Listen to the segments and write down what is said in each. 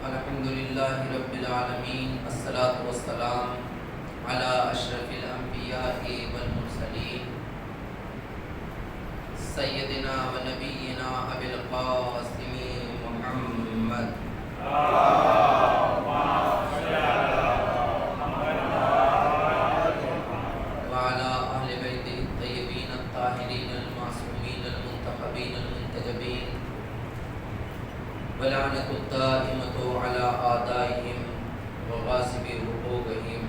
الحمد لله رب العالمين الصلاة والسلام على أشرف الأنبياء والمرسلين سيدنا ونبينا أبي القاسم محمد وعلى أهل بيته الطيبين الطاهرين المعصومين المنتخبين المنتجبين ولعنة الدائمة على أعدائهم وغاصب حقوقهم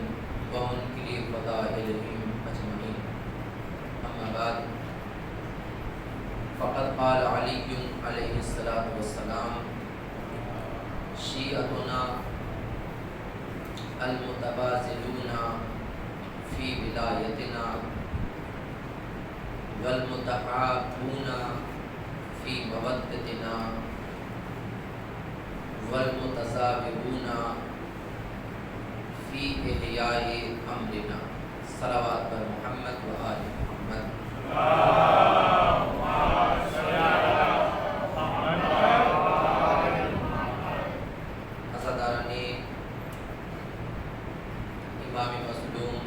ومنكر فضائلهم أجمعين. أما بعد فقد قال علي عليه الصلاة والسلام: شيعتنا المتبازلون في ولايتنا والمتحابون في مودتنا والمتزاورون فی احیاء امرنا. صلوات بر محمد و آل محمد. عزاداران امام مظلوم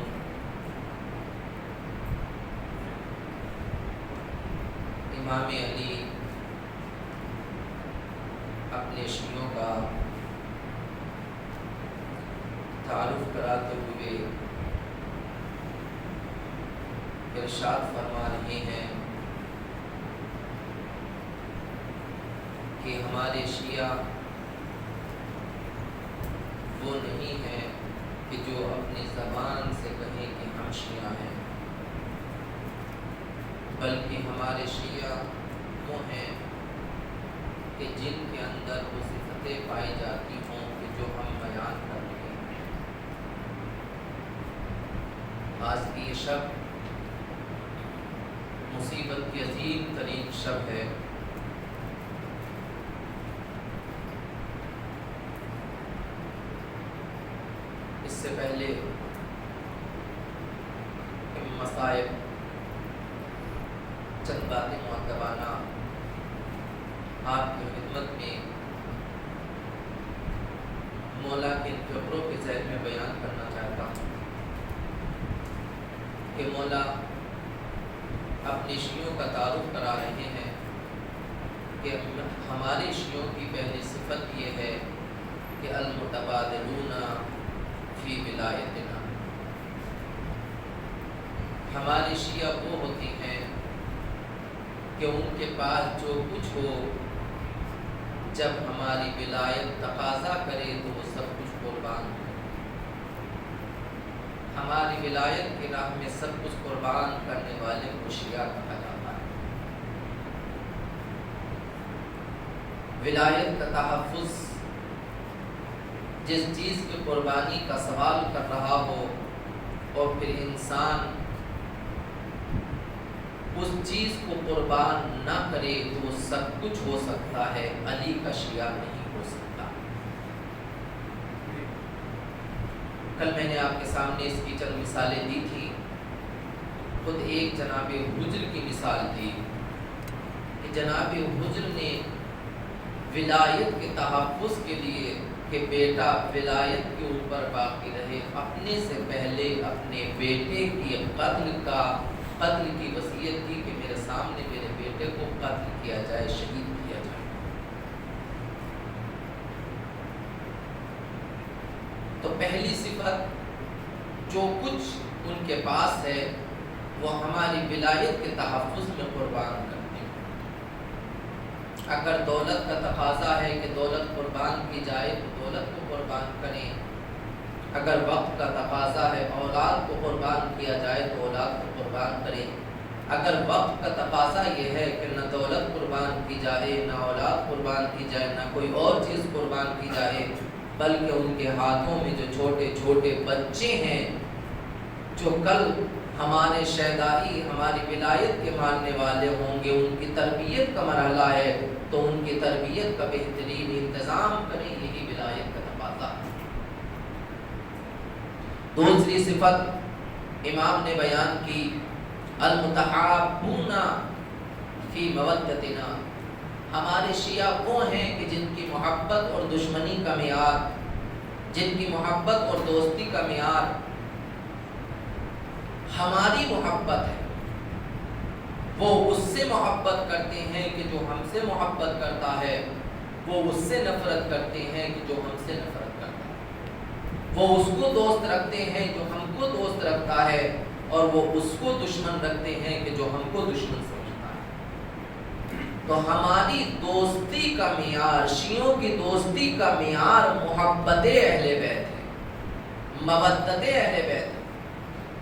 امام علی اپنے شیعوں کا تعارف کراتے ہوئے ارشاد فرما رہے ہیں کہ ہمارے شیعہ وہ نہیں ہیں کہ جو اپنی زبان سے کہیں کہ ہم شیعہ ہیں، بلکہ ہمارے شیعہ وہ ہیں کہ جن کے اندر وہ صفتیں پائی جاتی ہوں کہ جو ہم بیان کر رہے ہیں۔ آج کی یہ شب مصیبت کی عظیم ترین شب ہے۔ اس سے پہلے مصائب چند باتیں معتبانہ آپ کی خدمت میں مولا کے جبروں کے ذہن میں بیان کرنا چاہتا ہوں کہ مولا اپنی شیعوں کا تعارف کرا رہے ہیں کہ ہمارے شیعوں کی پہلی صفت یہ ہے کہ المتبادلون فی ولایتنا۔ ہماری شیعہ وہ ہوتی ہیں کہ ان کے پاس جو کچھ ہو، جب ہماری ولایت تقاضا کرے تو وہ سب کچھ قربان ہو۔ ہماری ولایت کی راہ میں سب کچھ قربان کرنے والے کو شیعہ کہا جاتا ہے۔ ولایت کا تحفظ جس چیز کی قربانی کا سوال کر رہا ہو اور پھر انسان اس چیز کو قربان نہ کرے تو وہ سب کچھ ہو سکتا ہے، علی کا شیعہ نہیں ہو سکتا۔ کل میں نے آپ کے سامنے اس کی چند مثالیں دی تھی۔ خود ایک جناب حجر کی مثال دی کہ جناب حجر نے ولایت کے تحفظ کے لیے کہ بیٹا ولایت کے اوپر باقی رہے، اپنے سے پہلے اپنے بیٹے کی قتل کی وصیت کی کہ میرے سامنے میرے بیٹے کو قتل کیا جائے، شہید کیا جائے۔ تو پہلی صفت جو کچھ ان کے پاس ہے وہ ہماری ولایت کے تحفظ میں قربان کرتے ہیں۔ اگر دولت کا تقاضا ہے کہ دولت قربان کی جائے تو دولت کو قربان کریں، اگر وقت کا تقاضا ہے اولاد کو قربان کیا جائے تو اولاد کو قربان کریں، اگر وقت کا تقاضا یہ ہے کہ نہ دولت قربان کی جائے، نہ اولاد قربان کی جائے، نہ کوئی اور چیز قربان کی جائے، بلکہ ان کے ہاتھوں میں جو چھوٹے چھوٹے بچے ہیں جو کل ہمارے شہدائی ہماری ولایت کے ماننے والے ہوں گے، ان کی تربیت کا مرحلہ ہے تو ان کی تربیت کا بہترین انتظام کریں، یہی ولایت کا تقاضا ہے۔ دوسری صفت امام نے بیان کی المتحابون فی مودتنا، ہمارے شیعہ وہ ہیں کہ جن کی محبت اور دشمنی کا معیار، جن کی محبت اور دوستی کا معیار ہماری محبت ہے۔ وہ اس سے محبت کرتے ہیں کہ جو ہم سے محبت کرتا ہے، وہ اس سے نفرت کرتے ہیں کہ جو ہم سے نفرت کرتا ہے۔ وہ اس کو دوست رکھتے ہیں جو ہم کو دوست رکھتا ہے، اور وہ اس کو دشمن رکھتے ہیں کہ جو ہم کو دشمن سمجھتا ہے۔ تو ہماری دوستی کا معیار، شیعوں کی دوستی کا معیار محبت اہل بیت ہے، مودت اہل بیت ہے۔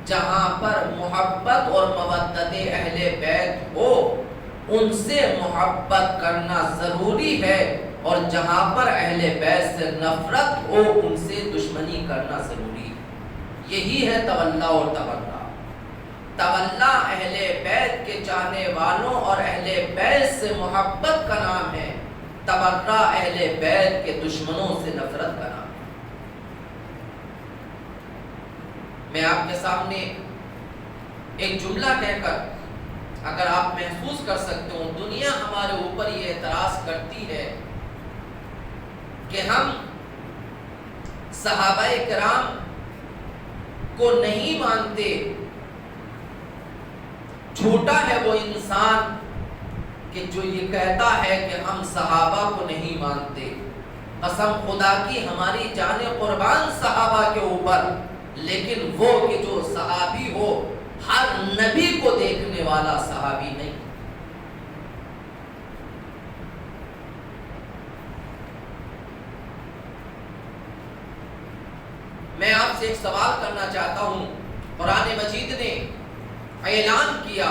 جہاں پر محبت اور مودت اہل بیت ہو، ان سے محبت کرنا ضروری ہے، اور جہاں پر اہل بیت سے نفرت ہو، ان سے دشمنی کرنا ضروری ہے۔ یہی ہے تولا اور تبرا۔ تولا اہل بیت کے چاہنے والوں اور اہل بیت سے محبت کا نام ہے، تبرا اہل بیت کے دشمنوں سے نفرت کا نام ہے۔ میں آپ کے سامنے ایک جملہ کہہ کر، اگر آپ محسوس کر سکتے ہو، دنیا ہمارے اوپر یہ اعتراض کرتی ہے کہ ہم صحابہ کرام کو نہیں مانتے۔ جھوٹا ہے وہ انسان کہ جو یہ کہتا ہے کہ ہم صحابہ کو نہیں مانتے۔ قسم خدا کی ہماری جان قربان صحابہ کے اوپر، لیکن وہ کہ جو صحابی ہو ہر نبی کو دیکھنے والا صحابی نہیں۔ میں آپ سے ایک سوال کرنا چاہتا ہوں۔ قرآن مجید نے اعلان کیا،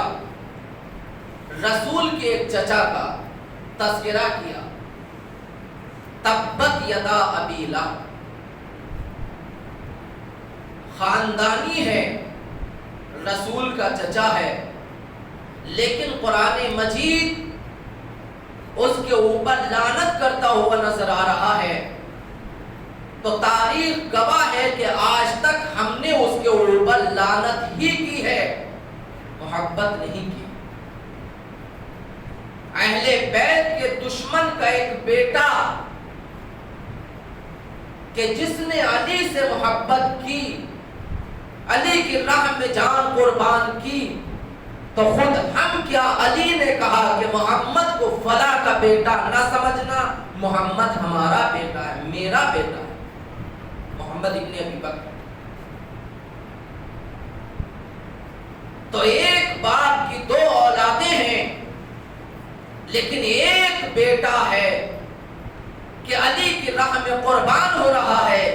رسول کے ایک چچا کا تذکرہ کیا، تبت یدا ابی لہب، خاندانی ہے، رسول کا چچا ہے، لیکن قرآن مجید اس کے اوپر لعنت کرتا ہوا نظر آ رہا ہے۔ تو تاریخ گواہ ہے کہ آج تک ہم نے اس کے اوپر لعنت ہی کی ہے، محبت نہیں کی۔ اہل بیت کے دشمن کا ایک بیٹا کہ جس نے علی سے محبت کی، علی کی راہ میں جان قربان کی، تو خود ہم کیا، علی نے کہا کہ محمد کو فلاں کا بیٹا نہ سمجھنا، محمد ہمارا بیٹا ہے، میرا بیٹا ہے، محمد ابن ابی بکر۔ تو ایک باپ کی دو اولادیں ہیں، لیکن ایک بیٹا ہے کہ علی کی راہ میں قربان ہو رہا ہے۔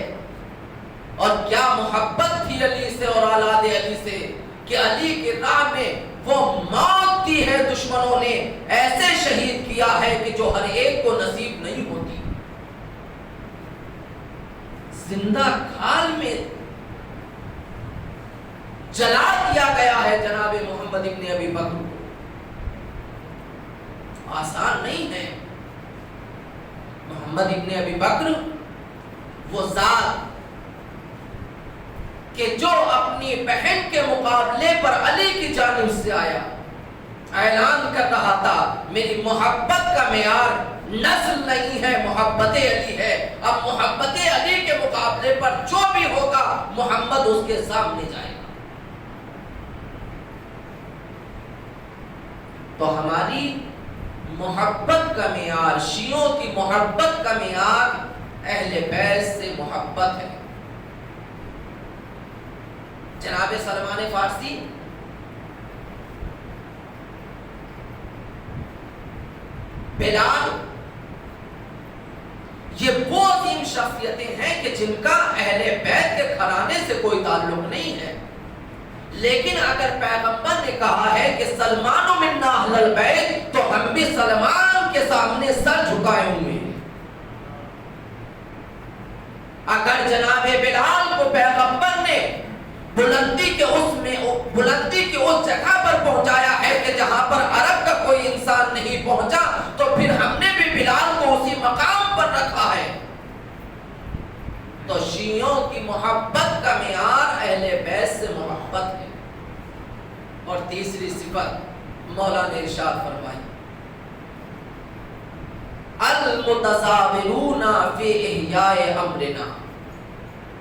اور کیا محبت تھی علی سے اور اولاد علی سے کہ علی کی راہ میں وہ موت دی ہے، دشمنوں نے ایسے شہید کیا ہے کہ جو ہر ایک کو نصیب نہیں ہوتی۔ زندہ کھال میں جلا دیا گیا ہے جناب محمد ابن ابی بکر کو۔ آسان نہیں ہے۔ محمد ابن ابی بکر وہ ذات کہ جو اپنی بہن کے مقابلے پر علی کی جانب سے آیا، اعلان کر رہا تھا میری محبت کا معیار نسل نہیں ہے، محبت علی ہے۔ اب محبت علی کے مقابلے پر جو بھی ہوگا محمد اس کے سامنے جائے گا۔ تو ہماری محبت کا معیار، شیعوں کی محبت کا معیار اہل بیت سے محبت ہے۔ جناب سلمان فارسی بلال، یہ وہ عظیم شخصیتیں ہیں کہ جن کا اہل بیت کے گھرانے سے کوئی تعلق نہیں ہے، لیکن اگر پیغمبر نے کہا ہے کہ سلمان منا اہل البیت، تو ہم بھی سلمان کے سامنے سر جھکائے ہوئے ہیں۔ اگر جناب بلال کو پیغمبر نے بلندی کے اس جگہ پر پہنچایا ہے کہ جہاں پر عرب کا کوئی انسان نہیں پہنچا، تو پھر ہم نے بھی بلال کو اسی مقام پر رکھا ہے۔ تو شیعوں کی محبت کا معیار اہل بیت سے محبت ہے۔ اور تیسری صفت مولا نے ارشاد فرمائی، المتزاورون فی احیاء امرنا.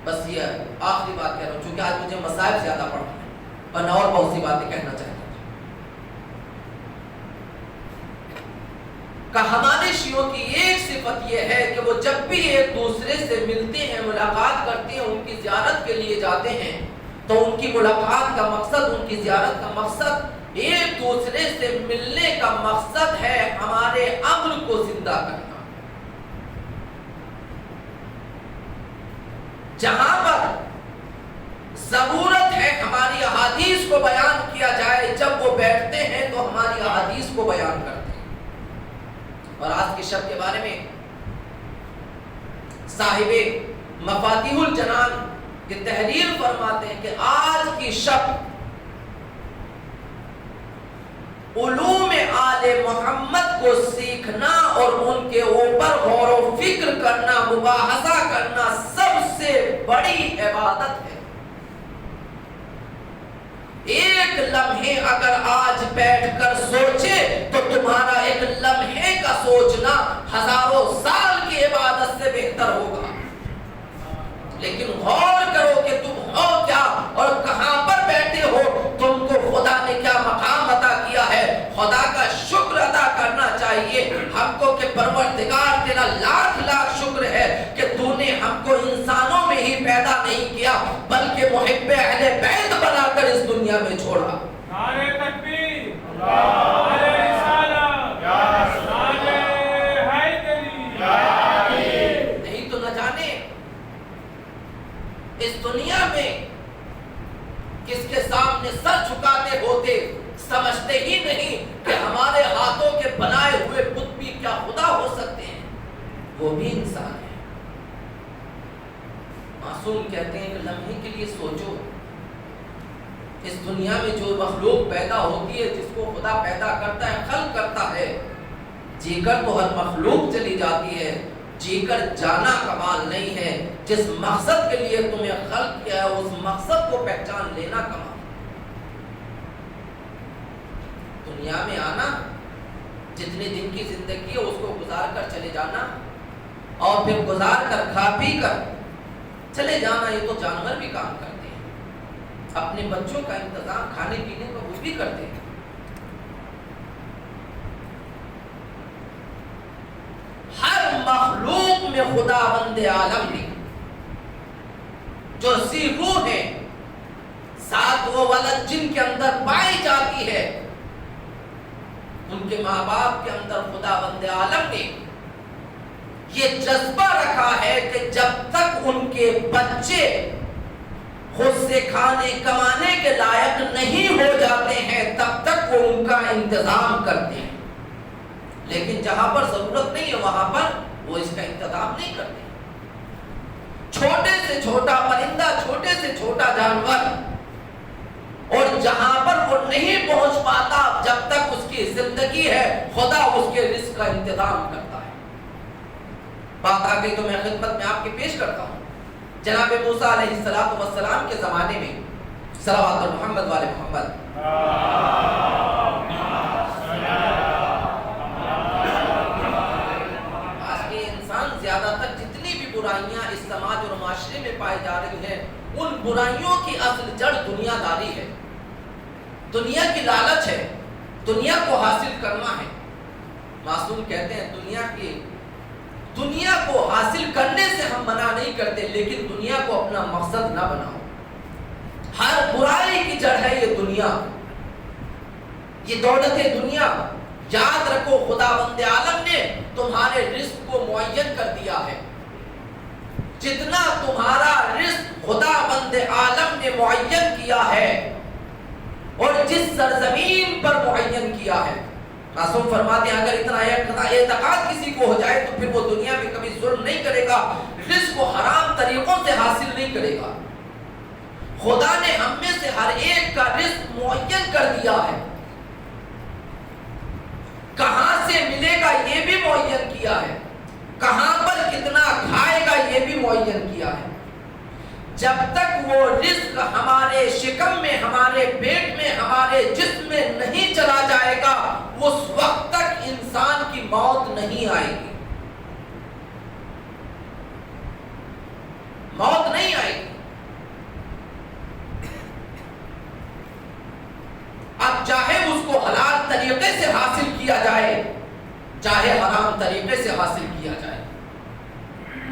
بس یہ آخری بات کہہ رہا ہوں چونکہ آج مجھے مسائل زیادہ پڑھ رہے ہیں ورنہ اور بہت سی باتیں کہنا چاہتا ہوں. کہ ہمارے شیعوں کی ایک صفت یہ ہے کہ وہ جب بھی ایک دوسرے سے ملتے ہیں ملاقات کرتے ہیں ان کی زیارت کے لیے جاتے ہیں تو ان کی ملاقات کا مقصد ان کی زیارت کا مقصد ایک دوسرے سے ملنے کا مقصد ہے ہمارے امر کو زندہ کرنا. جہاں پر ضرورت ہے ہماری احادیث کو بیان کیا جائے جب وہ بیٹھتے ہیں تو ہماری احادیث کو بیان کرتے ہیں. اور آج کے شب کے بارے میں صاحب مفاتیح الجنان یہ تحریر فرماتے ہیں کہ آج کی شب علوم آل محمد کو سیکھنا اور ان کے اوپر غور و فکر کرنا مباحثہ کرنا سب سے بڑی عبادت ہے. ایک لمحے اگر آج بیٹھ کر سوچے تو تمہارا ایک لمحے کا سوچنا ہزاروں سال کی عبادت سے بہتر ہوگا. لیکن غور کرو کہ تم ہو کیا اور کہاں پر بیٹھے ہو, تم کو خدا نے کیا مقام عطا کیا ہے. خدا کا شکر ادا کرنا چاہیے ہم کو کہ پروردگار تیرا لاکھ لاکھ شکر ہے کہ تو نے ہم کو انسانوں میں ہی پیدا نہیں کیا بلکہ محب اہل بیت بنا کر اس دنیا میں چھوڑا. نعرہ تکبیر، نعرہ رسالت، نعرہ حیدری. نہیں تو نہ جانے اس دنیا میں کس کے سامنے سر جھکاتے ہوتے سمجھتے ہی نہیں کہ ہمارے ہاتھوں کے بنائے ہوئے بت بھی کیا خدا ہو سکتے ہیں. وہ بھی انسان ہے. معصوم کہتے ہیں کہ لمحے کے لیے سوچو اس دنیا میں جو مخلوق پیدا ہوتی ہے جس کو خدا پیدا کرتا ہے خلق کرتا ہے, جی کر تو ہر مخلوق چلی جاتی ہے, جی کر جانا کمال نہیں ہے. جس مقصد کے لیے تمہیں خلق کیا ہے اس مقصد کو پہچان لینا کمال. دنیا میں آنا جتنے دن کی زندگی ہے اس کو گزار کر چلے جانا اور پھر گزار کر کھا پی کر چلے جانا, یہ تو جانور بھی کام کرتے ہیں. اپنے بچوں کا انتظام کھانے پینے کا وہ بھی کرتے ہیں. ہر مخلوق میں خدا بند عالم نے جو سی روح ہے ساتھ وہ ولد جن کے اندر پائی جاتی ہے ان کے ماں باپ کے اندر خدا بند عالم نے یہ جذبہ رکھا ہے کہ جب تک ان کے بچے خود سے کھانے کمانے کے لائق نہیں ہو جاتے ہیں تب تک وہ ان کا انتظام کرتے ہیں. لیکن جہاں پر ضرورت نہیں ہے وہاں پر وہ اس کا انتظام نہیں کرتے. چھوٹے سے چھوٹا پرندہ, چھوٹے سے چھوٹا جانور, اور جہاں پر وہ نہیں پہنچ پاتا جب تک اس کی زندگی ہے خدا اس کے رزق کا انتظام کرتا ہے. بات آ گئی تو میں خدمت میں آپ کی پیش کرتا ہوں. جناب موسیٰ علیہ السلام کے زمانے میں صلوات محمد والے محمد آج کے انسان زیادہ تر جتنی بھی برائیاں اس سماج اور معاشرے میں پائی جا رہی ہیں ان برائیوں کی اصل جڑ دنیا داری ہے, دنیا کی لالچ ہے, دنیا کو حاصل کرنا ہے. معصوم کہتے ہیں دنیا کو حاصل کرنے سے ہم منع نہیں کرتے لیکن دنیا کو اپنا مقصد نہ بناؤ. ہر برائی کی جڑ ہے یہ دنیا, یہ دولت دنیا. یاد رکھو خدا بند عالم نے تمہارے رزق کو معین کر دیا ہے. جتنا تمہارا رزق خدا بند عالم نے معین کیا ہے اور جس سرزمین پر معین کیا ہے. معصوم فرماتے ہیں اگر اتنا اعتقاد کسی کو ہو جائے تو پھر وہ دنیا میں کبھی ظلم نہیں کرے گا, رزق کو حرام طریقوں سے حاصل نہیں کرے گا. خدا نے ہم میں سے ہر ایک کا رزق معین کر دیا ہے, کہاں سے ملے گا یہ بھی معین کیا ہے, کہاں پر کتنا کھائے گا یہ بھی معین کیا ہے. جب تک وہ رزق ہمارے شکم میں, ہمارے پیٹ میں, ہمارے جسم میں نہیں چلا جائے گا اس وقت تک انسان کی موت نہیں آئے گی.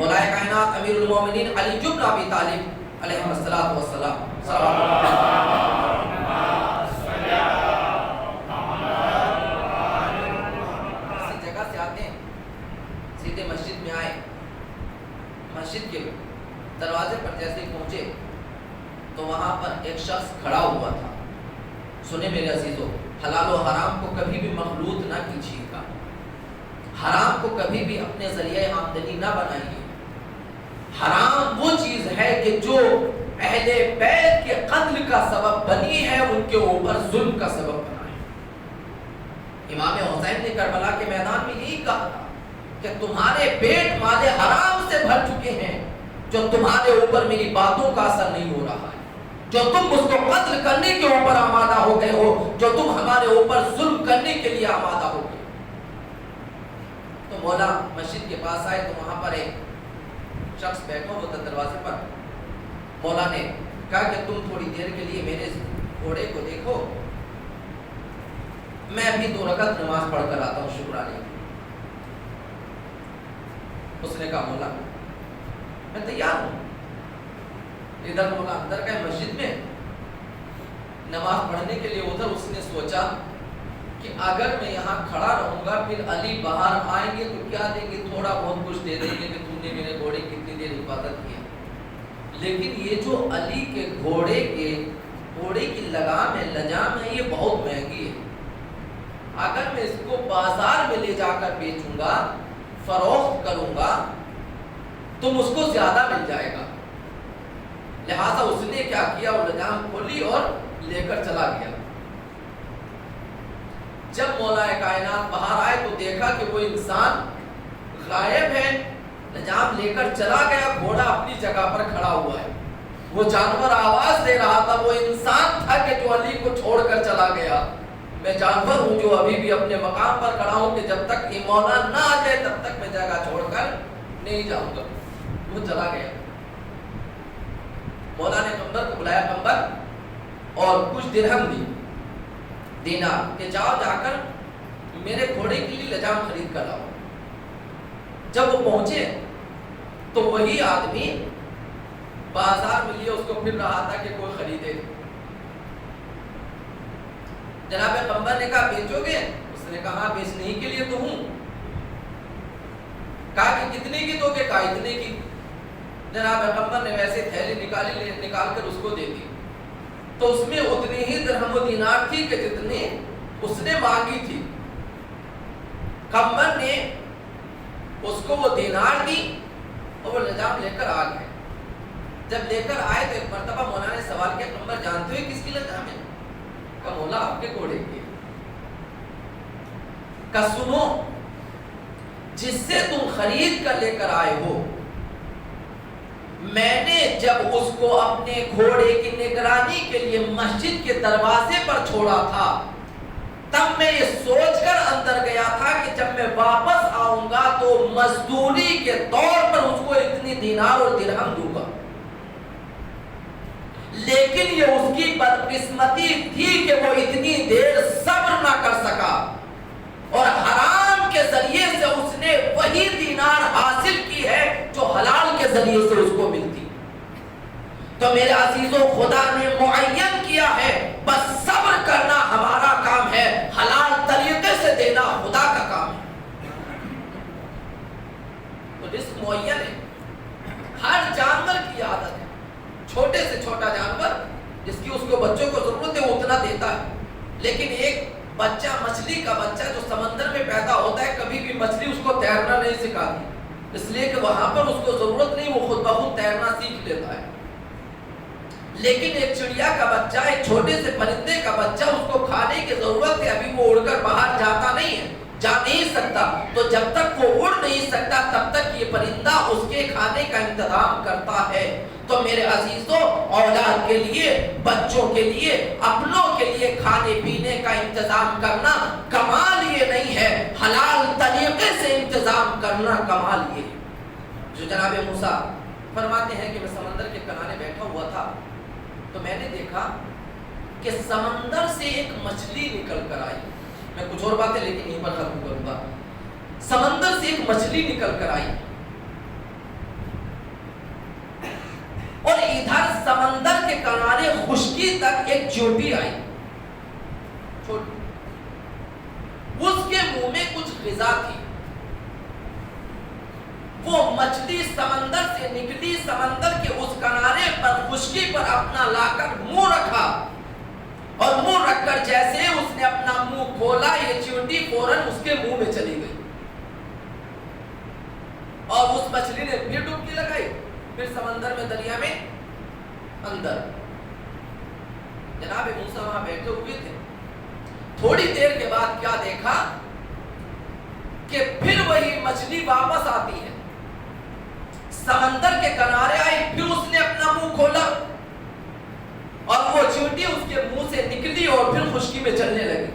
مولا کائنات امیر المومنین علی بن ابی طالب علیہ الصلوۃ والسلام اسی جگہ سے آتے ہیں، سیدھے مسجد میں آئے، مسجد کے دروازے پر جیسے ہی پہنچے تو وہاں پر ایک شخص کھڑا ہوا تھا۔ سنیں میرے عزیزو، حلال و حرام کو کبھی بھی مخلوط نہ کیجیے گا، حرام کو کبھی بھی اپنے ذریعہ آمدنی نہ بنائیے۔ حرام وہ چیز ہے کہ جو اہل بیت کے قتل کا سبب بنی ہے، ان کے اوپر ظلم کا سبب بنا ہے۔ امام حسین نے کربلا کے میدان میں یہی کہا تھا کہ تمہارے پیٹ مال حرام سے بھر چکے ہیں، جو تمہارے اوپر میری باتوں کا اثر نہیں ہو رہا ہے، جو تم اس کو قتل کرنے کے اوپر آمادہ ہو گئے ہو، جو تم ہمارے اوپر ظلم کرنے کے لیے آمادہ ہو گئے۔ تو مولا مسجد کے پاس آئے تو وہاں پر ایک شخص بیٹھا ہوا تھا دروازے پر۔ مولا نے کہا کہ تم تھوڑی دیر کے لیے میرے گھوڑے کو دیکھو، میں ابھی 2 رکعت نماز پڑھ کر آتا ہوں شکرانے۔ اس نے کہا مولا میں تیار ہوں۔ ادھر مولا اندر گئے مسجد میں نماز پڑھنے کے لیے، ادھر اس نے سوچا کہ اگر میں یہاں کھڑا رہوں گا پھر علی باہر آئیں گے تو کیا دیں گے، تھوڑا بہت کچھ دے دیں گے کہ تم نے میرے گھوڑے کی کتنی دیر حفاظت کی ہے۔ لیکن یہ جو علی کے گھوڑے کی لگام ہے، لجام ہے، یہ بہت مہنگی ہے۔ اگر میں اس کو بازار میں لے جا کر بیچوں گا، فروخت کروں گا تو مجھ کو زیادہ مل جائے گا۔ لہٰذا اس نے کیا کیا، وہ لجام کھولی اور لے کر چلا گیا۔ جب مولا کائنات باہر آئے تو دیکھا کہ وہ انسان غائب ہے، لجام لے کر چلا گیا، گھوڑا اپنی جگہ پر کھڑا ہوا ہے۔ وہ جانور آواز دے رہا تھا، وہ انسان تھا کہ جو علی کو چھوڑ کر چلا گیا۔ میں جانور ہوں جو ابھی بھی اپنے مقام پر کھڑا ہوں کہ جب تک یہ مولا نہ آ جائے تب تک میں جگہ چھوڑ کر نہیں جاؤں گا۔ وہ چلا گیا۔ مولا نے قمبر کو بلایا، قمبر، اور کچھ درہم دی، دینار، کہ جاؤ جا کر میرے گھوڑے کے لیے لجام خرید کر لاؤ۔ جب وہ پہنچے تو وہی آدمی بازار میں لیے اس کو پھر رہا تھا کہ کوئی خریدے۔ جناب قمبر نے کہا بیچو گے؟ اس نے کہا بیچنے ہی کے لیے تو ہوں۔ کہا کہ کتنے کی دو گے؟ کہا اتنے کی۔ جناب قمبر نے ویسے تھیلی نکال کر اس کو دے دی، تو اس میں اتنی ہی درہم و دینار تھی کہ جتنی اس نے مانگی تھی۔ قمبر نے اس کو وہ دینار دی اور وہ لجام لے کر آ گئے۔ جب لے کر آئے تو ایک مرتبہ مولا نے سوال کیا، قمبر جانتے ہو کس کی لجام ہے؟ کہا مولا آپ کے گھوڑے کی۔ کہا سنو، جس سے تم خرید کر لے کر آئے ہو، میں نے جب اس کو اپنے گھوڑے کی نگرانی کے لیے مسجد کے دروازے پر چھوڑا تھا، تب میں یہ سوچ کر اندر گیا تھا کہ جب میں واپس آؤں گا تو مزدوری کے طور پر اس کو اتنی دینار اور درہم دوں گا۔ لیکن یہ اس کی بدقسمتی تھی کہ وہ اتنی دیر صبر نہ کر سکا، اور حرام کے ذریعے سے اس نے وہی دینار حاصل کی ہے جو حلال کے ذریعے سے اس کو ملتی۔ تو میرے عزیزوں، خدا نے معین کیا ہے، بس صبر کرنا ہمارا کام ہے، حلال طریقے سے دینا خدا کا کام ہے۔ تو رزق معین ہے، ہر جانور کی عادت ہے، چھوٹے سے چھوٹا جانور جس کی اس کو بچوں کو ضرورت ہے وہ اتنا دیتا ہے، لیکن ایک بچہ، مچھلی کا بچہ جو سمندر میں پیدا ہوتا ہے، کبھی بھی مچھلی اس کو تیرنا نہیں سکھاتی، اس لیے کہ وہاں پر اس کو ضرورت نہیں، وہ خود بخود تیرنا سیکھ لیتا ہے۔ لیکن ایک چڑیا کا بچہ، ایک چھوٹے سے پرندے کا بچہ، اس کو کھانے کی ضرورت ہے، ابھی وہ اڑ کر باہر جاتا نہیں ہے، جا نہیں سکتا، تو جب تک وہ اڑ نہیں سکتا تب تک یہ پرندہ اس کے کھانے کا انتظام کرتا ہے۔ تو میرے عزیزوں، اولاد کے لیے، بچوں کے لیے، اپنوں کے لیے کھانے پینے کا انتظام کرنا کمال یہ نہیں ہے، حلال طریقے سے انتظام کرنا کمال یہ ہے۔ جو جناب موسیٰ فرماتے ہیں کہ میں سمندر کے کنارے بیٹھا ہوا تھا تو میں نے دیکھا کہ سمندر سے ایک مچھلی نکل کر آئی۔ میں کچھ اور باتیں لیکن یہیں پر ختم کروں گا۔ سمندر سے ایک مچھلی نکل کر آئی، خشکی تک ایک چیونٹی آئی چھوٹی، اس کے منہ میں کچھ غذا تھی، وہ مچھلی سمندر سے نکلی، سمندر کے اس کنارے پر خشکی پر اپنا لا کر منہ رکھا، اور منہ رکھ کر جیسے اس نے اپنا منہ کھولا یہ چیونٹی فوراً اس کے منہ میں چلی گئی، اور اس مچھلی نے پھر ڈبکی لگائی، پھر سمندر میں دریا میں اندر۔ جناب موسیٰ وہاں بیٹھے ہوئے تھے، تھوڑی دیر کے بعد کیا دیکھا کہ پھر وہی مچھلی واپس آتی ہے، سمندر کے کنارے آئی، پھر اس نے اپنا منہ کھولا اور وہ چیونٹی اس کے منہ سے نکلی اور پھر خشکی میں چلنے لگی۔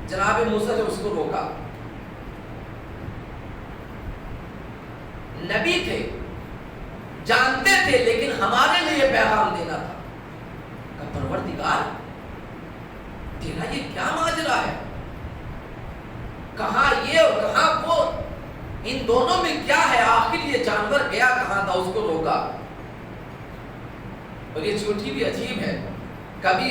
جناب موسیٰ نے اس کو روکا، نبی تھے، جانتے تھے، لیکن ہمارے لیے پیغام دینا تھا کہ پروردگار تیرا یہ کیا ماجرا ہے، کہاں یہ اور کہاں وہ، ان دونوں میں کیا ہے، آخر یہ جانور گیا کہاں تھا، اس کو روکا۔ اور یہ چیونٹی بھی عجیب ہے، کبھی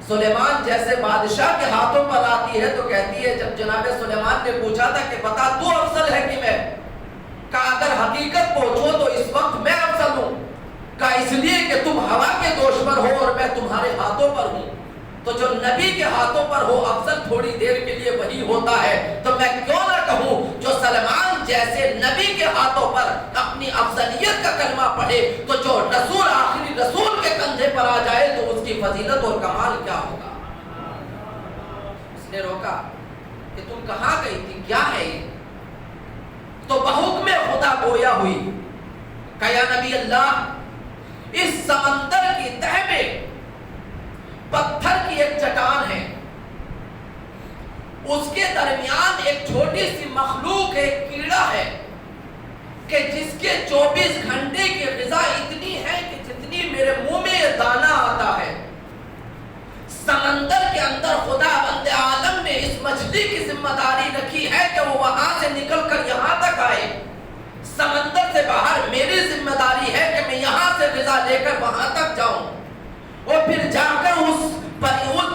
سلیمان جیسے بادشاہ کے ہاتھوں پر آتی ہے تو کہتی ہے، جب جناب سلیمان نے پوچھا تھا کہ بتا تو افضل ہے کہ میں، کہا اگر حقیقت پوچھو تو اس وقت میں افضل ہوں، کہا اس لیے کہ تم ہوا کے دوش پر ہو اور میں تمہارے ہاتھوں پر ہوں، تو جو نبی کے ہاتھوں پر ہو افضل تھوڑی دیر کے لیے وہی ہوتا ہے، تو میں کیوں نہ کہوں جو سلمان جیسے نبی کے ہاتھوں پر اپنی افضلیت کا کلمہ پڑھے، تو جو رسول آخری رسول کے کندھے پر آ جائے تو اس کی فضیلت اور کمال کیا ہوگا۔ اس نے روکا کہ تم کہاں گئی تھی، کیا ہے یہ، تو بحکم خدا گویا ہوئی کہ یا نبی اللہ، اس سمندر کی تہ میں پتھر کی ایک چٹان ہے، اس کے درمیان ایک چھوٹی سی مخلوق ایک کیڑا ہے کہ جس کے 24 گھنٹے کی غذا اتنی ہے کہ جتنی میرے منہ میں یہ دانہ آتا ہے۔ سمندر کے اندر خدا بند عالم نے اس مچھلی کی ذمہ داری رکھی ہے کہ وہ وہاں سے نکل کر یہاں تک آئے، سمندر سے باہر میری ذمہ داری ہے کہ میں یہاں سے غذا لے کر وہاں تک جاؤں، اور پھر جا کر اس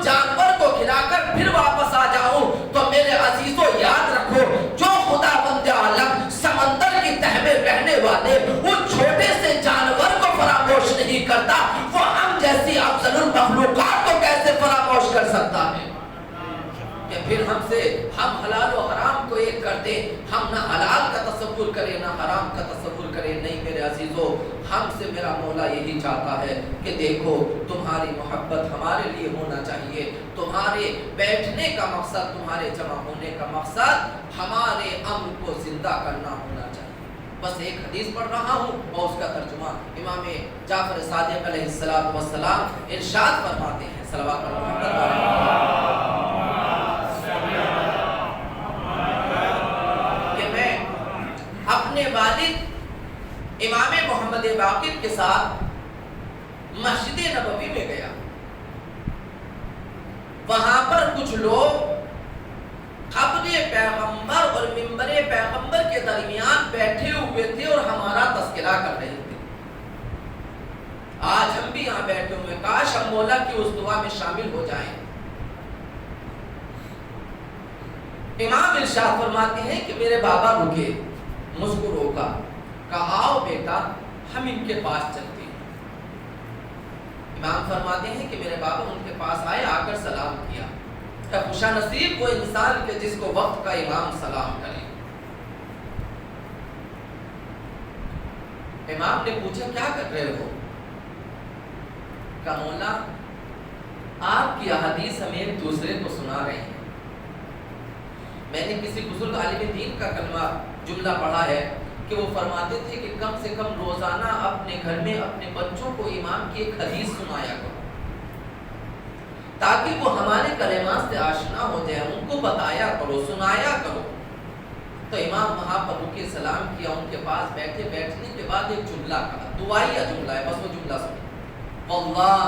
جانور کو کھلا کر پھر واپس آ جاؤں۔ تو میرے عزیزو یاد رکھو، جو خدا بند عالم سمندر کی تہ میں رہنے والے اس چھوٹے سے جانور کو فراموش نہیں کرتا، وہ ہم جیسی افضل المخلوقات کو کیسے فراموش کر سکتا ہے؟ کہ پھر ہم حلال و حرام کو ایک کر دیں، ہم نہ حلال کا تصور کریں نہ حرام کا تصور کریں۔ نہیں میرے عزیزو، ہم سے میرا مولا یہی چاہتا ہے کہ دیکھو تمہاری محبت ہمارے لیے ہونا چاہیے، تمہارے بیٹھنے کا مقصد، تمہارے جمع ہونے کا مقصد ہمارے امر کو زندہ کرنا ہونا چاہیے۔ بس ایک حدیث پڑھ رہا ہوں اور اس کا ترجمہ امام جعفر صادق علیہ السلام ارشاد فرماتے ہیں، صلوات اللہ محمد اپنے والد امام محمد باقر کے ساتھ مسجد نبوی میں گیا، وہاں پر کچھ لوگ قبر پیغمبر اور منبر پیغمبر کے درمیان بیٹھے ہوئے تھے اور ہمارا تذکرہ کر رہے تھے۔ آج ہم بھی یہاں بیٹھے ہوئے، کاش ہم مولا کی اس دعا میں شامل ہو جائیں۔ امام ارشاد فرماتے ہیں کہ میرے بابا رکے، مجھ کو روکا، کہا آؤ بیٹا ہم ان کے پاس چلتے ہیں۔ امام فرماتے ہیں کہ میرے بابا ان کے پاس آئے، آ کر سلام کیا کہ خوشا نصیب وہ انسان کے جس کو وقت کا امام سلام کرے۔ امام نے پوچھا کیا کر رہے ہو؟ کہ مولا آپ کی احادیث ہمیں ایک دوسرے کو سنا رہے ہیں۔ میں نے کسی بزرگ عالم دین کا کلمہ جملہ پڑھا ہے کہ وہ فرماتے تھے کہ کم سے کم روزانہ اپنے گھر میں اپنے بچوں کو امام کی ایک حدیث سنایا کرو، تاکہ وہ ہمارے کلمات سے آشنا ہو جائے، ان کو بتایا کرو، سنایا کرو۔ تو امام وہاں پر رکے، سلام کیا، ان کے پاس بیٹھے، بیٹھنے کے بعد ایک جملہ کہا، دعائیہ جملہ ہے، بس وہ جملہ سنیں، واللہ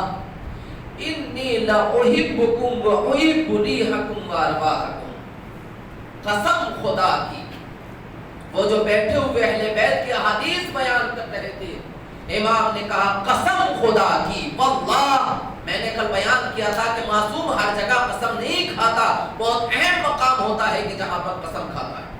انی لأحبکم وأحب ریحکم وارواحکم، قسم خدا کی۔ وہ جو بیٹھے ہوئے اہل بیت کی احادیث بیان کر رہے تھے، امام نے کہا قسم خدا کی، واللہ، میں نے کل بیان کیا تھا کہ معصوم ہر جگہ قسم نہیں کھاتا، بہت اہم مقام ہوتا ہے کہ جہاں پر قسم کھاتا ہے۔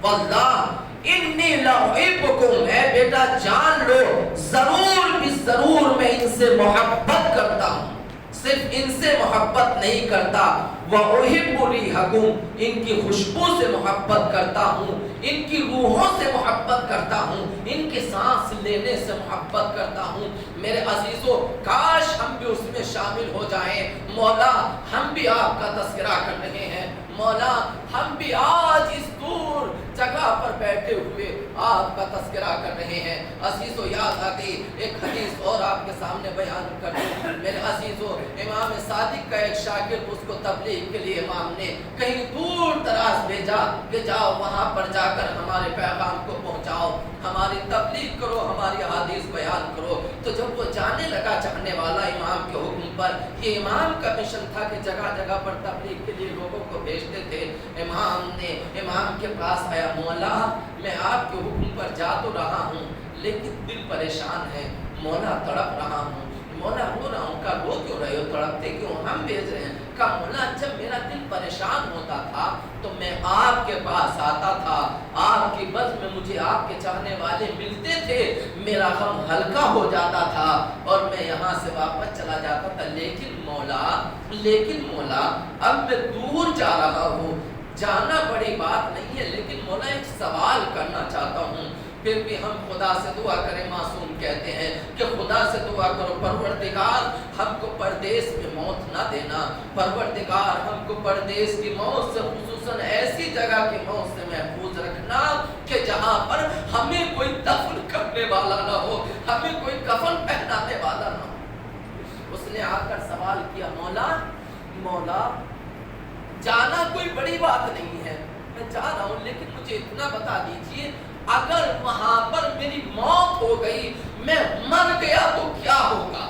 واللہ انی لأحبکم، اے بیٹا جان لو ضرور بھی ضرور میں ان سے محبت کرتا ہوں، صرف ان سے محبت نہیں کرتا، وَأُحِبُّ رِيحَكُمْ، ان کی خوشبو سے محبت کرتا ہوں، ان کی روحوں سے محبت کرتا ہوں، ان کے سانس لینے سے محبت کرتا ہوں۔ میرے عزیزو، کاش ہم بھی اس میں شامل ہو جائیں۔ مولا ہم بھی آپ کا تذکرہ کر رہے ہیں، مولا ہم بھی آج اس دور جگہ پر بیٹھے ہوئے آپ کا تذکرہ کر رہے ہیں۔ عزیزو یاد آ گئی ایک حدیث اور آپ کے سامنے بیان کر دوں۔ میرے عزیزو، امام صادق کا ایک شاگرد اس کو تبلیغ کے لیے امام نے کہیں دور دراز بھیجا کہ جاؤ وہاں پر جا کر ہمارے پیغام کو پہنچاؤ، ہماری تبلیغ کرو، ہماری حدیث بیان کرو۔ تو جب وہ جانے لگا چاہنے والا امام کے حکم پر، یہ امام کا مشن تھا کہ جگہ جگہ پر تبلیغ کے لیے لوگوں کو بھیجتے تھے۔ امام نے امام کے پاس آیا، مولا میں آپ کے حکم پر جا تو رہا ہوں لیکن دل پریشان ہے، مولا تڑپ رہا ہوں، مولا رو رہا ہوں۔ کہا رو کیوں رہے ہو، تڑپتے کیوں، ہم بھیج رہے ہیں۔ کہا مولا جب میرا دل پریشان ہوتا تھا تو میں آپ کے پاس آتا تھا، آپ کی بزم میں مجھے آپ کے چاہنے والے ملتے تھے، میرا غم ہلکا ہو جاتا تھا اور میں یہاں سے واپس چلا جاتا تھا، لیکن مولا اب میں دور جا رہا ہوں، جانا بڑی بات نہیں ہے، لیکن مولا ایک سوال کرنا چاہتا ہوں۔ پھر بھی ہم خدا سے دعا کریں، معصوم کہتے ہیں کہ خدا سے دعا کرو پروردگار ہم کو پردیس میں موت نہ دینا، پروردگار ہم کو پردیس کی موت سے، خصوصاً ایسی جگہ کی موت سے محفوظ رکھنا کہ جہاں پر ہمیں کوئی دفن کرنے والا نہ ہو، ہمیں کوئی کفن پہنانے والا نہ ہو۔ اس نے آ کر سوال کیا، مولا جانا کوئی بڑی بات نہیں ہے، میں جا رہا ہوں، لیکن مجھے اتنا بتا دیجئے اگر وہاں پر میری موت ہو گئی، میں مر گیا تو کیا ہوگا؟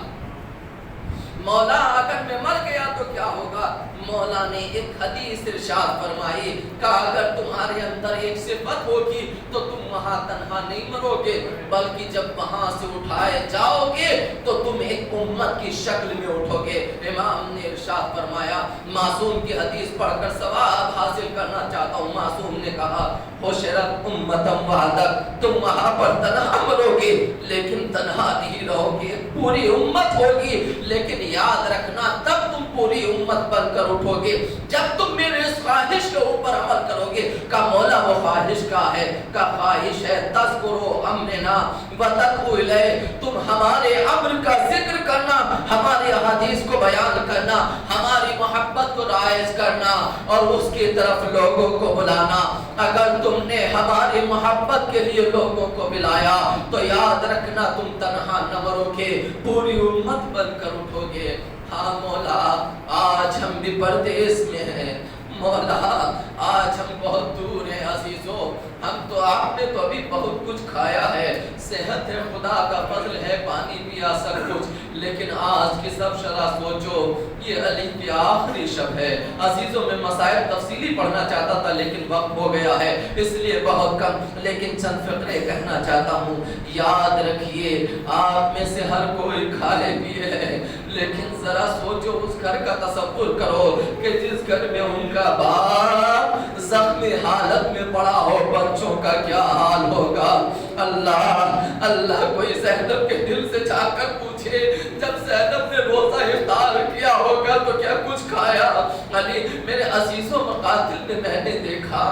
مولا اگر میں مر گیا تو کیا ہوگا؟ مولا نے ایک حدیث ارشاد فرمائی کہ اگر تمہارے اندر ایک صفت ہوگی تو تم وہاں تنہا نہیں مرو گے، بلکہ جب وہاں سے اٹھائے جاؤ گے تو تم ایک امت کی شکل میں اٹھو گے۔ امام نے ارشاد فرمایا، معصوم کی حدیث پڑھ کر ثواب حاصل کرنا چاہتا ہوں۔ معصوم نے کہا حشرت امتم وحدک، تم وہاں پر تنہا مرو گے لیکن تنہا نہیں رہو گے، پوری امت ہوگی، لیکن یاد رکھنا تب تم پوری امت بن کر اٹھو گے جب تم میرے اس خواہش کے اوپر عمل کرو گے۔ کہ مولا وہ خواہش کا ہے، کہ خواہش ہے تذکرو امرنا وتدعو الیہ، تم ہمارے امر کا ذکر کرنا، ہماری حدیث کو بیان کرنا، ہماری محبت کو رائج کرنا اور اس کی طرف لوگوں کو بلانا۔ اگر تم نے ہماری محبت کے لیے لوگوں کو بلایا تو یاد رکھنا تم تنہا نہ مرو گے، پوری امت بن کر اٹھو گے۔ ہاں مولا آج ہم بھی پردیس میں ہیں، مولا آج ہم بہت دور ہیں عزیزو، ہم تو آپ نے تو ابھی بہت کچھ کھایا ہے، صحت ہے، خدا کا فضل ہے، پانی پیا سب کچھ، لیکن آج کی سب شرح سوچو یہ علی کی آخری شب ہے۔ عزیزوں میں مسائل تفصیلی پڑھنا چاہتا تھا لیکن وقت ہو گیا ہے اس لیے بہت کم، لیکن چند فقرے کہنا چاہتا ہوں۔ یاد رکھیے آپ میں سے ہر کوئی کھائے پیے ہے، لیکن ذرا سوچو اس گھر کا تصور کرو کہ جس گھر میں ان کا باپ زخمی حالت میں پڑا ہو، بچوں کا کیا حال ہوگا۔ اللہ کوئی زینب کے دل سے جا کر پوچھے جب زینب نے روزہ افطار کیا ہوگا تو کیا کچھ کھایا؟ علی میرے عزیزوں مقاتل میں نے دیکھا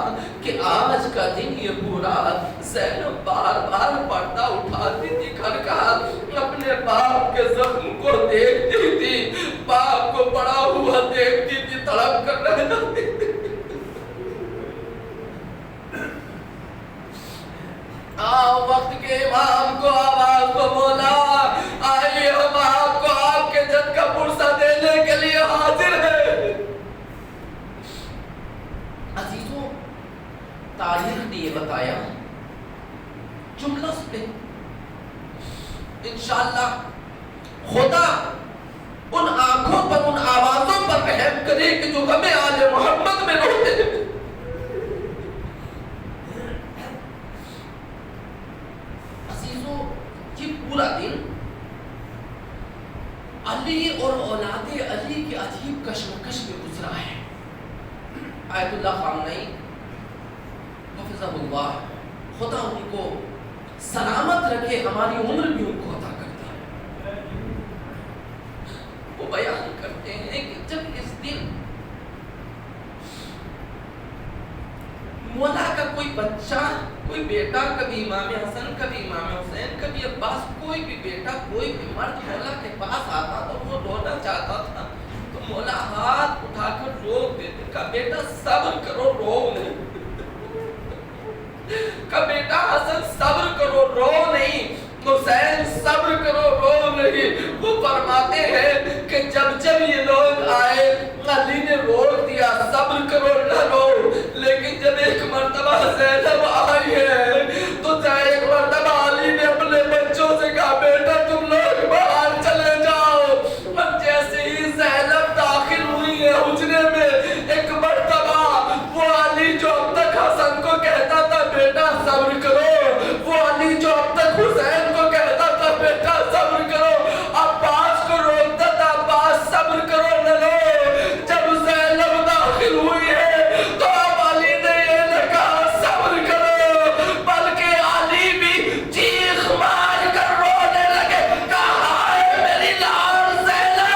کہ آج کا دن یہ پورا زینب بار بار پردہ اٹھاتی تھی گھر کا، اپنے باپ کے زخم کو دیکھتی تھی، باپ کو پڑا ہوا دیکھتی تھی، تڑپ کر رہ جاتی تھی۔ وقت کے امام کو آواز کو بولا، آئیے ہم آپ کو آپ کے جد کا پرسہ دینے کے لیے حاضر ہے۔ عزیزوں تاریخ نے یہ بتایا، جملہ سنے انشاءاللہ خدا ان آنکھوں پر ان آوازوں پر رحم کرے کہ جو غم آل محمد میں روتے ہیں۔ یہ پورا دن علی اور اولاد علی کی عجیب کشمکش میں گزرا ہے. آیت اللہ خامنئی حفظہ اللہ، خدا ان کو سلامت رکھے، ہماری عمر بھی ان کو عطا کرتا ہے. وہ بیان کرتے ہیں کہ جب اس دن مولا کا کوئی بچہ، کوئی بیٹا، کبھی امام حسن، کبھی امام حسین، کبھی عباس، کوئی بھی بیٹا، کوئی بھی مرد مولا کے پاس آتا تو وہ رونا چاہتا تھا تو مولا ہاتھ اٹھا کر روک دیتے، کہا بیٹا صبر کرو، رو نہیں. کہا بیٹا حسن صبر کرو، رو نہیں. حسین صبر کرو، رو نہیں. وہ فرماتے ہیں کہ جب یہ لوگ آئے علی نے روک دیا صبر کرو نہ رو، لیکن جب ایک مرتبہ زینب آئی ہے تو ایک مرتبہ علی نے اپنے بچوں سے کہا بیٹا تم لوگ باہر چلے جاؤ. اب جیسے ہی زینب داخل ہوئی ہے حجرے میں، ایک مرتبہ وہ علی جو اب تک حسن کو کہتا تھا بیٹا صبر کرو، وہ علی جو اب تک حسین کو کہتا تھا بیٹا صبر کرو، عباس کو روکتا تھا عباس صبر کرو نہ لو. جب زینب داخل ہوئی ہے تو اب علی نے یہ نہ کہا صبر کرو، بلکہ علی بھی چیخ مار کر رونے لگے، کہا ہے میری لاڈ زینب.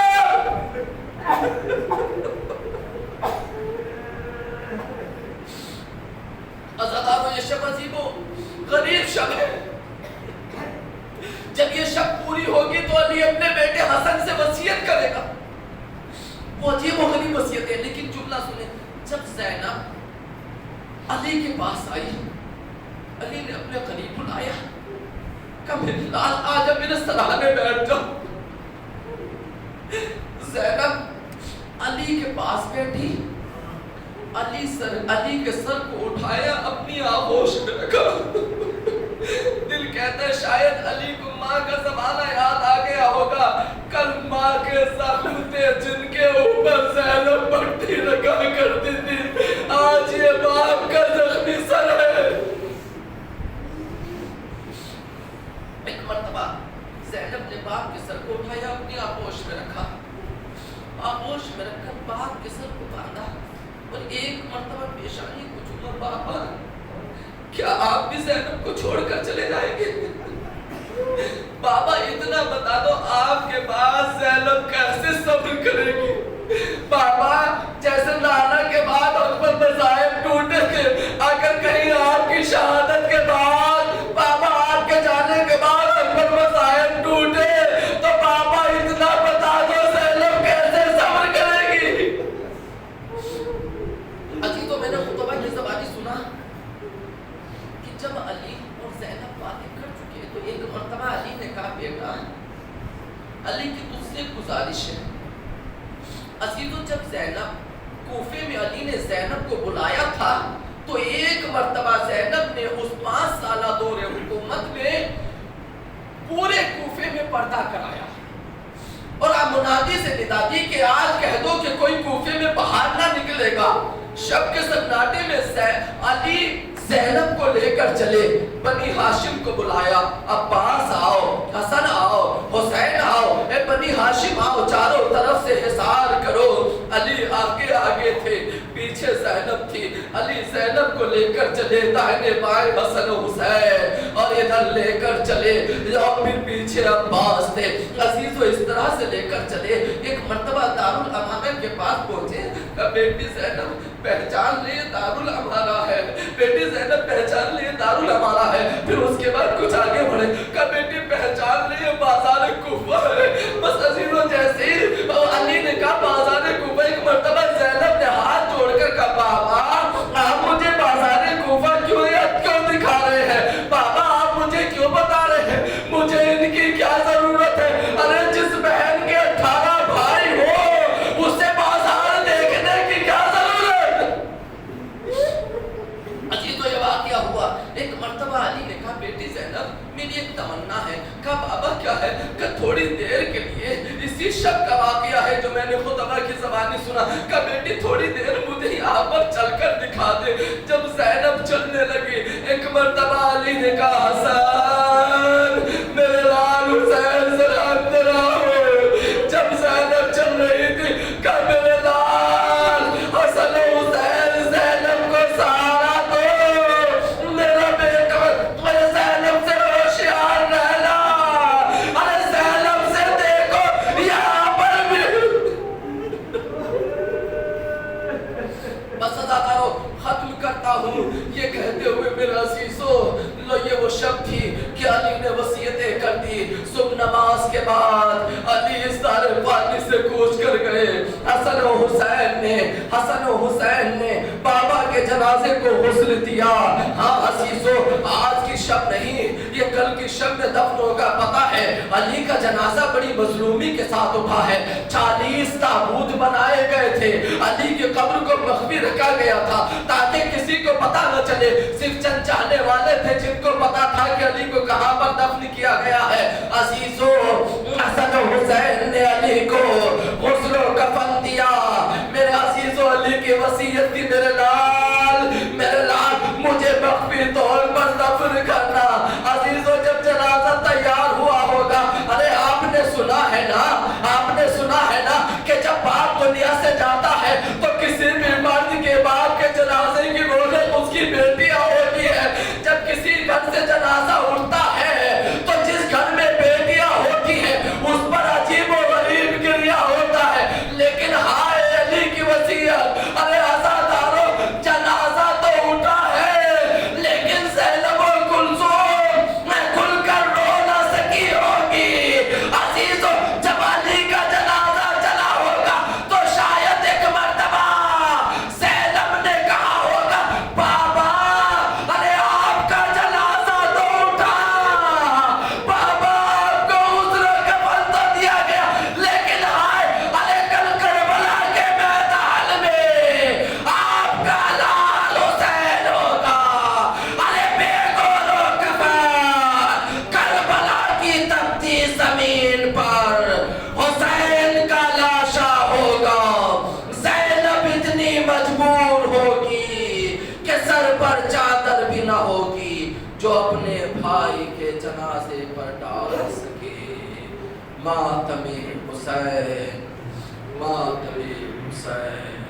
عزادارو یہ شب عجیب و غریب شب ہے. جب یہ شب پوری ہوگی تو علی اپنے بیٹے حسن سے وصیت کرے گا. وہ عجیب و غریب وصیت ہے، لیکن جملہ سنیں. جب زینب علی کے پاس آئی، علی نے اپنے قریب بلایا، کہا میری لال آجا میرے سرانے بیٹھ جاؤ. زینب علی کے پاس بیٹھی، علی کے سر کو اٹھایا، اپنی آغوش میں رکھا. دل کہتا ہے شاید علی کو ماں کا زمانہ یاد آ گیا ہوگا، کل ماں کے زخم تھے جن کے اوپر زینب پٹی لگا کرتی تھی، آج یہ باپ کا زخمی سر ہے. ایک مرتبہ زینب نے باپ کے سر کو اٹھایا، اپنی آغوش میں رکھا، آغوش میں رکھ کر باپ کے سر کو باندھا اور ایک مرتبہ پیشانی کو چوما. بابا کیا آپ بھی زینب کو چھوڑ کر چلے جائیں گے؟ بابا اتنا بتا دو آپ کے بعد زینب کیسے صبر کرے گی؟ بابا جیسے نانا کے بعد اکبر مذاہب ٹوٹے تھے، اگر کہیں آپ کی شہادت کے بعد، بابا آپ کے جانے کے بعد اکبر مذاہب ٹوٹے تو بابا اتنا بتا دو زینب کیسے صبر کرے گی؟ اجی تو میں نے خطبہ کی زبانی سنا کہ جب علی اور زینب باتیں کر چکے تو ایک مرتبہ علی نے کہا بیٹا علی کی تجھ سے گزارش ہے. عزیزو جب زینب کوفے میں علی نے زینب کو بلایا تھا تو ایک مرتبہ زینب نے اس 5 سالہ دور حکومت میں پورے کوفے میں پردہ کرایا اور آپ منادی سے ندا دی کہ آج کہہ دو کہ کوئی کوفے میں باہر نہ نکلے گا. شب کے سناٹے میں علی زینب کو لے کر چلے، بنی ہاشم کو بلایا، عباس آؤ، حسن آؤ، حسین آؤ، اے بنی ہاشم آؤ، چاروں طرف سے حصار کرو. علی آگے آگے تھے، پیچھے زینب تھی. علی زینب کو لے کر چلے، دائیں بائیں حسن و حسین اور ادھر لے کر چلے اور پھر پیچھے عباس تھے. عزیز و اس طرح سے لے کر چلے. ایک مرتبہ دارالامانہ کے پاس پہنچے، کہا بیٹی زینب پہچان لے دارالامانہ ہے، بیٹی زینب پہچان لے دارالامانہ ہے. پھر اس کے بعد کچھ آگے بڑھے، کہا بیٹی پہچان لے بازار کوفہ ہے. بس عزیزو جیسے ہی علی نے کہا بازار کوفہ، ایک مرتبہ زینب نے ہاتھ جوڑ کر کہا بابا آپ مجھے بازار کوفہ کیوں دکھا رہے ہیں؟ بابا آپ مجھے کیوں بتا رہے ہیں؟ مجھے ان کی کیا ضرورت ہے؟ ارے جس بہن کے 18 بھائی ہو اسے بازار دیکھنے کی کیا ضرورت؟ عزیز تو یہ واقعہ ہوا. ایک مرتبہ علی نے کہا بیٹی زینب میری ایک تمنا ہے. کہا بابا کیا ہے؟ کہ تھوڑی دیر کے لیے، اسی شب کا واقعہ ہے جو میں نے خطبہ کی زبانی سنا، کہ بیٹی تھوڑی دیر مجھے یہاں پر چل کر دکھا دے. جب زینب چلنے لگی ایک مرتبہ علی نے کہا حسن میرے کہ علی نے وصیتیں کر دی. صبح نماز کے بعد علی اس دار فانی سے کوچ کر گئے. حسن و حسین نے بابا کے جنازے کو غسل دیا. ہاں عزیزو، آج کی شب نہیں، یہ کل کی شب میں دفن ہوگا. پتا ہے علی کا جنازہ بڑی مظلومی کے ساتھ اٹھا ہے. 40 تابوت بنائے گئے تھے. علی کی قبر کو مخفی رکھا گیا تھا تاکہ کسی کو پتا نہ چلے. صرف چند چاہنے والے تھے جن کو پتا تھا کہ علی کو کہاں پر دفن کیا گیا ہے. عزیزو، حسن و حسین نے علی کو غسل و کفن دیا. میرے عزیزو، علی کی وصیت تھی میرے لال مجھے مخفی طور پر دفن کرنا. عزیزو، جب جنازہ تیار ہوا ہوگا، ارے آپ نے سنا ہے نا کہ جب باپ دنیا سے جاتا ہے تو کسی بھی مرد کے باپ کے جنازے کی رونق اس کی بیٹیاں ہوتی ہے. جب کسی گھر سے جنازہ اٹھتا ہے تو جس گھر میں بیٹیاں ہوتی ہیں اس پر عجیب و غریب گریہ ہوتا ہے. لیکن ہائے علی کی وصیت، ارے عزادارو، جنازہ تو اٹھا ہے لیکن زینب و کلثوم میں کھل کر رو نہ سکی ہوگی. عزیزو، جب علی کا جنازہ چلا ہوگا تو شاید ایک مرتبہ زینب نے کہا ہوگا، بابا ارے آپ کا جنازہ تو اٹھا، بابا آپ کو غسل و کفن تو دیا گیا، لیکن ہائے ارے کل کربلا کے میدان میں آپ کا لال حسین ہوگا. ارے بے گول و کفن کربلا کی تپتی زمین پر حسین کا لاشا ہوگا. زینب اتنی مجبور ہوگی کہ سر پر چادر بھی نہ ہوگی جو اپنے بھائی کے جنازے پر ڈال سکے. ماتم حسین، ماتم حسین.